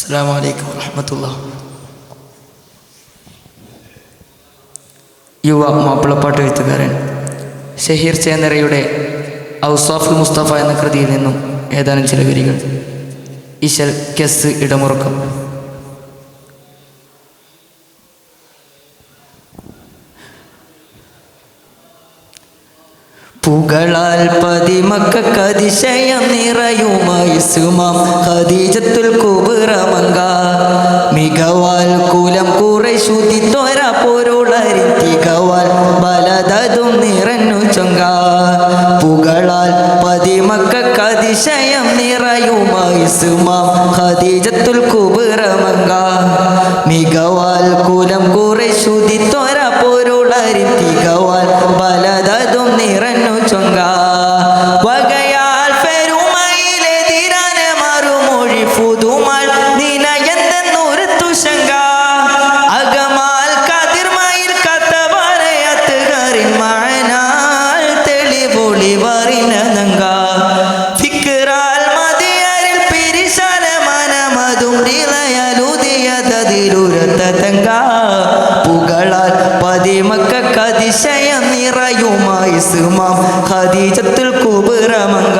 അസ്സലാമു അലൈക്കും വറഹ്മത്തുള്ളാഹി. യുവ മാപ്പിളപ്പാട്ട് എഴുത്തുകാരൻ ഷഹീർ ചേന്നരയുടെ ഔസാഫുൽ മുസ്തഫ എന്ന കൃതിയിൽ നിന്നും ഏതാനും ചില വരികൾ. ഇശൽ കെസ് ഇടമുറക്കം. പുകളാൽ പതിമക്കതിശയം നിറയുമായി സുമാം ഖദീജത്തുൽ കുബ്ര മങ്ക മികവാൽ കുലം കുറേശു തിത്തോര പൊരുളരി തികവാൽ ബലദതും നിറഞ്ഞു ചൊങ്ക പുകളാൽ പതിമക്കതിശയം നിറയുമായി സുമാം ഖദീജത്തുൽ കുബ്ര മങ്ക മികവാൽ കുലം കുറേശു തിത്തോര പൊരുളരി തികവാൽ ബലദതും നിറഞ്ഞു ചൊങ്ക വകയാൽ പെരുമയിലെതിരാന മറുമൊഴി പുതുമാൾ നിനയെന്തെന്നൊരു തുശങ്ക അകമാൽ കതിർമയിൽ കത്തവരയത്തുകാരിൻ മഴനാൽ തെളിപൊളി വറിനതങ്ക ഫിക്റാൽ മതിയരിൽ പിരിശാല മനമതും റിളയലുദിയതിലുരത്തതങ്ക പുകളാൽ പതിമക്കതിശയം നിറയുമായി സുമാം ഖദീജത്തുൽ കുബ്ര മങ്ക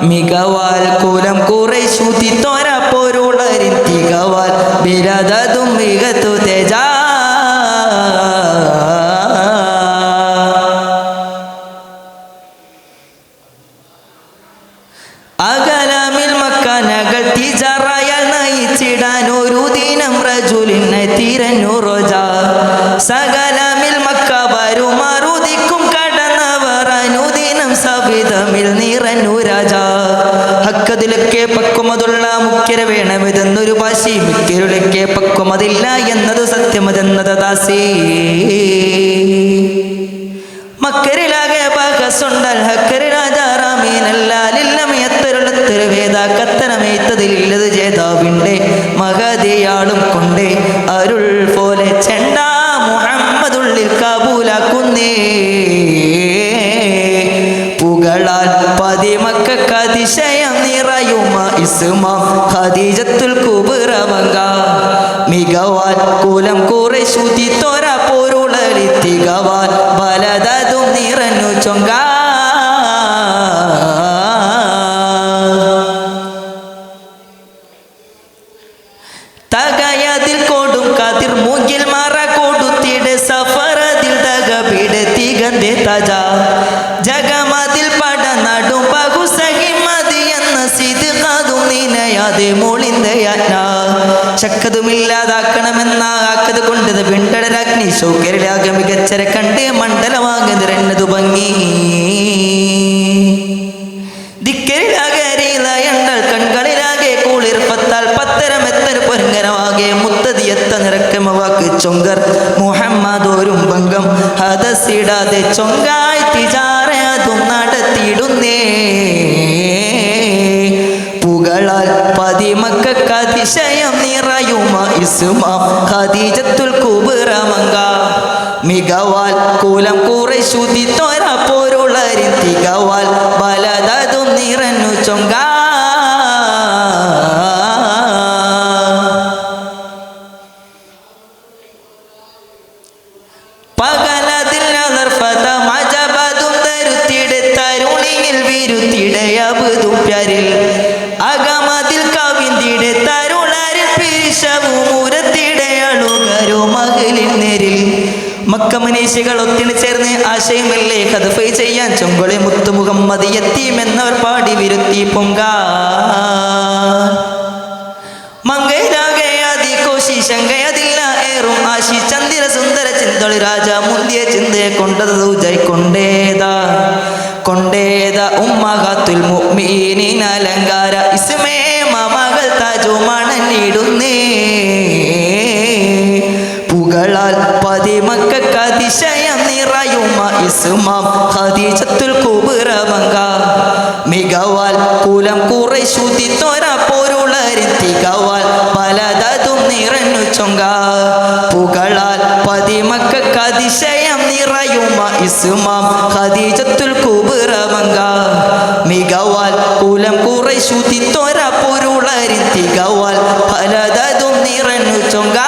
മികവാൽ കുലം കുറേശു തിത്തോര പൊരുളരി തികവാൽ ബിരദതും മികത്തു തേജ അകലമിൽ മക്കനകൾ തിജറയാൽ നയിച്ചിടാൻ ഒരു ദിനം റജുലിനെ തിരഞ്ഞു റോജ സകലമിൽ മക്ക വരും മറുതിക്കും കടന്നവർ അനുദിനം സവിധമിൽ നിറഞ്ഞു രാജ ഹക്കതിലൊക്കെ പക്വമതുള്ള മുഖ്യര വേണമെതെന്നൊരു ഭാഷി മിക്കരുടെയൊക്കെ പക്വമതില്ല എന്നത് സത്യമതെന്നത് ദാസി മക്കരിലാകെ ബഹസുണ്ടൽ ഹക്കരി രാജാറാമീനല്ലാലില്ലമയത്തരുളത്തൊരു വേദ കത്തനമേത്തതിലില്ലത് ജേതാവിൻ്റെ മഹതിയാളും കൊണ്ടേ അരുൾ പോലെ ചെണ്ട മുഹമ്മദുള്ളിൽ കബൂലാക്കുന്നേ പുകളാൽ പതിമക്കതിശയം നിറയുമ ഇസ്മാം ഖദീജത്തുൽ കുബ്ര മങ്ക മികവാൽ കുലം കുറേശു തിത്തോര പൊരുളരി തികവാൽ ബലദതും നിറഞ്ഞു ചൊങ്ക തകയതിൽ കൊടും കതിർ മൂകിൽ മറ കൊടുത്തിട് സഫറതിൽ തകപിട് തികന്റെ തജ ജഗമതിൽ പട നടും ബഹുസഹിമതി എന്ന സിദ്ഖതും നിനയാതെ മോളിന്തയജ്ഞ ശക്കതുമില്ലാതാക്കണമെന്ന ആക്കത് കൊണ്ടത് വിണ്ടടരാഗ്നി ശൗകര്യരാഗ മികച്ചര കണ്ട് മണ്ഡലമാകെ നിറഞ്ഞതു ഭംഗി ദിക്കരിലാകരീലയണ്ടൽ കൺകളിലാകെ കൂളിർപ്പത്താൽ പത്തരമെത്തര പൊരുങ്ങരമാകെ മുത്തതിയെത്ത നിറക്കമവാക്ക് ചൊങ്കർ മുഹമ്മദോരും ഭംഗം ഹദസിടാതെ ചൊങ്കായി തിജാറതും നടത്തിയിടുന്നേ പുകളാൽ പതിമക്കതിശയം നിറയുമ ഇസ്മാം ഖദീജത്തുൽ കുബ്ര മങ്ക മികവാൽ കുലം കുറേശു തിത്തോര പൊരുളരി തികവാൽ ബലദതും നിറഞ്ഞു ചൊങ്ക പകലതിൽ അലർഫത മജബതും തരുത്തിടെ തരുണിയിൽ വിരുത്തിടയബുതും പ്യാരിൽ അകമതിൽ കവിന്തിടെ തരുളരിൽ പിരിശവും ഉരത്തിടയളുകരോ മകളിൽ നേരിൽ മക്കമനീശികൾ ഒത്തിണി ചേർന്ന് ആശയമല്ലേ കഥഫൈ ചെയ്യാൻ ചൊങ്കൊളി മുത്തു മുഹമ്മദ് എത്തിയുമെന്നവർ പാടി വിരുത്തി പൊങ്ക മങ്കയിലാകയാതി കോശി ശങ്കയതില്ല ഏറും ആശി ചന്ദിര സുന്ദര ചിന്തളി രാജ മുന്തിയ ചിന്തയെ കൊണ്ടത് ജയ് കൊണ്ടേത ഉമ്മഹത്തുൽ മുഅ്മിനീന അലങ്കാര ഇസ്മേ മകൾ താജു മണഞ്ഞിടുന്നേ പുകളാൽ പതിമക്കതിശയം നിറയുമ ഇസ്മാം ഖദീജത്തുൽ കുബ്ര മങ്ക മികവാൽ കുലം കുറേശു തിത്തോര പൊരുളരി തികവാൽ ബലദതും നിറഞ്ഞു ചൊങ്ക പുകളാൽ പതിമക്കതിശയം നിറയുമ ഇസ്മാം ഖദീജത്തുൽ കുബ്ര മങ്ക മികവാൽ കുലം കുറേശു തിത്തോര പൊരുളരി തികവാൽ ചൊങ്ക.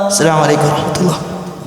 അസ്സലാമു അലൈക്കും വറഹ്മത്തുള്ളാഹി.